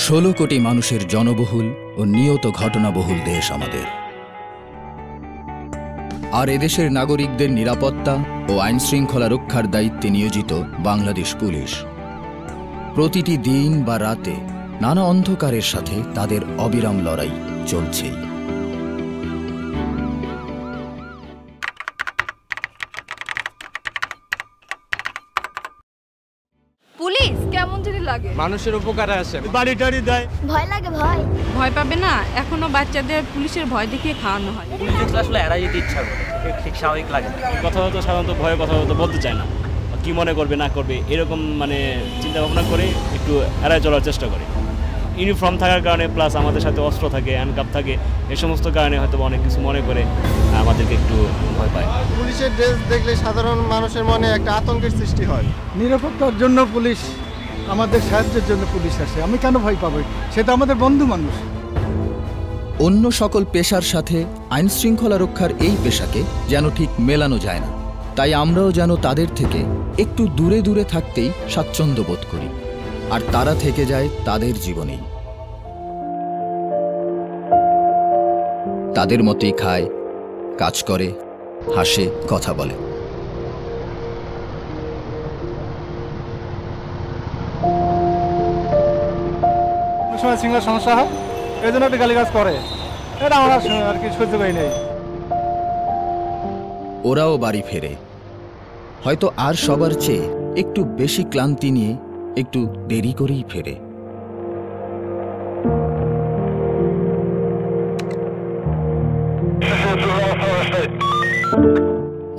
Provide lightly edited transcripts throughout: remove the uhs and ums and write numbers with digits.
16 কোটি মানুষের জনবহুল ও নিয়ত ঘটনাবহুল দেশ আমাদের। আর এদেশের নাগরিকদের নিরাপত্তা ও আইনশৃঙ্খলা রক্ষার দায়িত্বে নিয়োজিত বাংলাদেশ পুলিশ প্রতিটি দিন বা রাতে নানা অন্ধকারের সাথে তাদের অবিরাম লড়াই চলছেই। পুলিশ কেমন যদি লাগে, মানুষের উপকারে আসে, বাড়ি টাড়ি দেয়, ভয় লাগে। ভয় পাবে না, এখনো বাচ্চাদের পুলিশের ভয় দেখিয়ে খাওয়ানো হয়। পুলিশ আসলে এড়াই যেতে ইচ্ছা করে, ঠিক স্বাভাবিক লাগে না। কথা বলতে সাধারণত ভয়ে কথা বলতে চায় না, কি মনে করবে না করবে এরকম চিন্তা ভাবনা করে একটু এড়াই চলার চেষ্টা করে। ইউনিফর্ম থাকার কারণে প্লাস আমাদের সাথে অস্ত্র থাকে, হ্যান্ডকাপ থাকে, এ সমস্ত কারণে হয়তো অনেক কিছু মনে করে আমাদেরকে একটু ভয় পায়। পুলিশের ড্রেস দেখলে সাধারণ মানুষের মনে একটা আতঙ্কের সৃষ্টি হয়। নিরাপত্তার জন্য পুলিশ, আমাদের সাহায্যের জন্য পুলিশ আসে, আমি কেন ভয় পাবো? সেটা আমাদের বন্ধু মানুষ। অন্য সকল পেশার সাথে আইনশৃঙ্খলা রক্ষার এই পেশাকে যেন ঠিক মেলানো যায় না, তাই আমরাও যেন তাদের থেকে একটু দূরে দূরে থাকতেই স্বাচ্ছন্দ্য বোধ করি, আর তারা থেকে যায় তাদের জীবনেই। তাদের মতোই খায়, কাজ করে, হাসে, কথা বলে। সময় সিঙ্গার সমস্যা হয়, এই জন্য একটা গালিগালাজ করে, এটা আমরা আর কি সহ্য করি নেই। ওরাও বাড়ি ফেরে, হয়তো আর সবার চেয়ে একটু বেশি ক্লান্তি নিয়ে, একটু দেরি করেই ফেরে।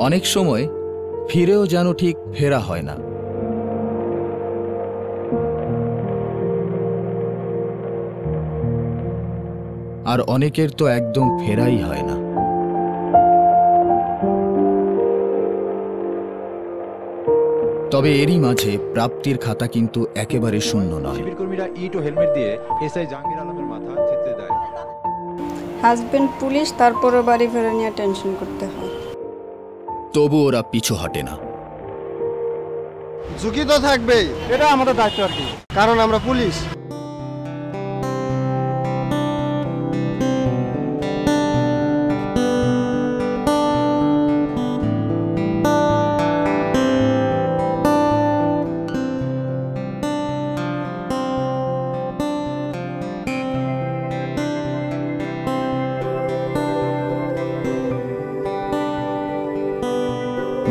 অনেক সময় ফিরেও যেন ঠিক ফেরা হয় না। আর অনেকের তো একদম ফেরাই হয় না। তবে এরই মাঝে প্রাপ্তির খাতা কিন্তু একেবারে শূন্য নয়। শিবিরকর্মীরা ইট ও হেলমেট দিয়ে এসআই জাহাঙ্গীর আলমের মাথা থেতলে দেয়। হাজবেন্ড পুলিশ, তারপরে বাড়ি ফেরা নিয়ে টেনশন করতে হয়। তবু ওরা পিছু হটে না। ঝুঁকি তো থাকবেই, এটা আমাদের দায়িত্ব আর কি, কারণ আমরা পুলিশ।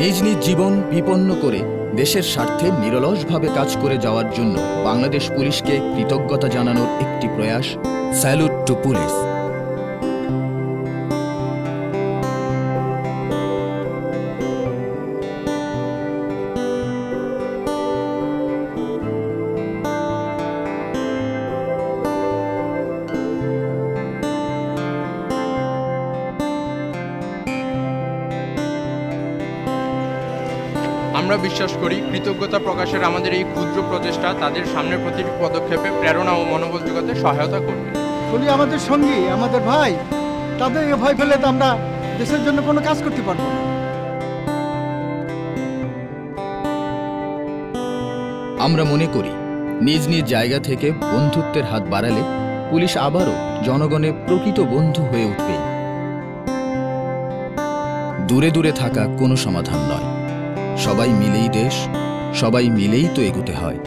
নিজ নিজ জীবন বিপন্ন করে দেশের স্বার্থে নিরলসভাবে কাজ করে যাওয়ার জন্য বাংলাদেশ পুলিশকে কৃতজ্ঞতা জানানোর একটি প্রয়াস, স্যালুট টু পুলিশ। আমরা বিশ্বাস করি কৃতজ্ঞতা প্রকাশের আমাদের এই ক্ষুদ্র প্রচেষ্টা তাদের সামনের প্রতিটি পদক্ষেপে প্রেরণা ও মনোবল জোগাতে সহায়তা করবে। পুলিশ আমাদের সঙ্গী, আমাদের ভাই, তাদের ভয় ফেলে তো আমরা দেশের জন্য কোনো কাজ করতে পারবো না। আমরা মনে করি নিজ নিজ জায়গা থেকে বন্ধুত্বের হাত বাড়ালে পুলিশ আবারও জনগণের প্রকৃত বন্ধু হয়ে উঠবে। দূরে দূরে থাকা কোনো সমাধান নয়, সবাই মিলেই দেশ, সবাই মিলেই তো এগোতে হয়।